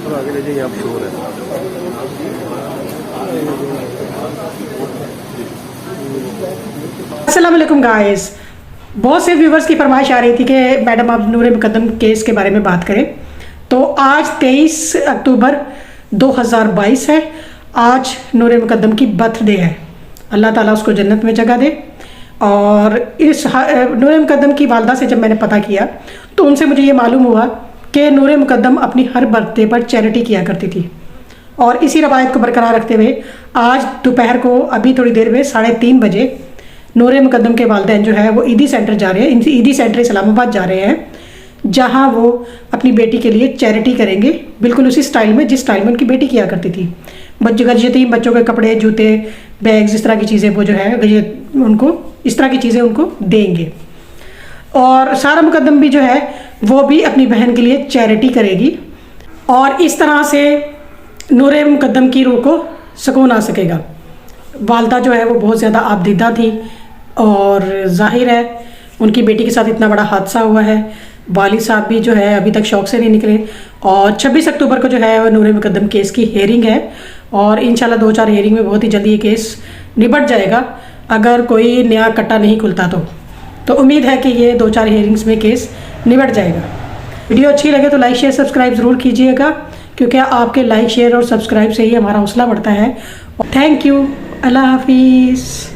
थोड़ा आगे ले जाइए, यहाँ शोर है। अस्सलाम वालेकुम गाइस। बहुत से व्यूवर्स की फरमाइश आ रही थी कि मैडम आप नूरे मुकद्दम केस के बारे में बात करें। तो आज 23 अक्टूबर 2022 है। आज नूरे मुकद्दम की बर्थडे है। अल्लाह ताला उसको जन्नत में जगह दे। और इस नूरे मुकद्दम की वालदा से जब मैंने पता किया तो उनसे मुझे ये मालूम हुआ कि नूरे मुकद्दम अपनी हर बर्थडे पर चैरिटी किया करती थी। और इसी रवायत को बरकरार रखते हुए आज दोपहर को अभी थोड़ी देर में 3:30 बजे नूरे मुकद्दम के वालिदैन जो है वो ईदी सेंटर जा रहे हैं। ईदी सेंटर इस्लामाबाद जा रहे हैं, जहां वो अपनी बेटी के लिए चैरिटी करेंगे, बिल्कुल उसी स्टाइल में जिस स्टाइल में उनकी बेटी किया करती थी। यतीम बच्चों के कपड़े, जूते, बैग्स, इस तरह की चीज़ें वो जो है उनको इस तरह की चीज़ें उनको देंगे। और सारा मुकद्दम भी जो है वो भी अपनी बहन के लिए चैरिटी करेगी। और इस तरह से नूरे मुकद्दम की रूह को सुकून आ सकेगा। वालदा जो है वो बहुत ज़्यादा आबदीदा थी और जाहिर है उनकी बेटी के साथ इतना बड़ा हादसा हुआ है। वालिद साहब भी जो है अभी तक शौक से नहीं निकले। और 26 अक्टूबर को जो है वो नूरे मुकद्दम केस की हेयरिंग है और इंशाल्लाह 2-4 हेयरिंग में बहुत ही जल्दी ये केस निपट जाएगा, अगर कोई नया कट्टा नहीं खुलता तो उम्मीद है कि ये 2-4 हेयरिंग्स में केस निपट जाएगा। वीडियो अच्छी लगे तो लाइक शेयर सब्सक्राइब ज़रूर कीजिएगा, क्योंकि आपके लाइक शेयर और सब्सक्राइब से ही हमारा हौसला बढ़ता है। Thank you. अल्लाह हाफिज़।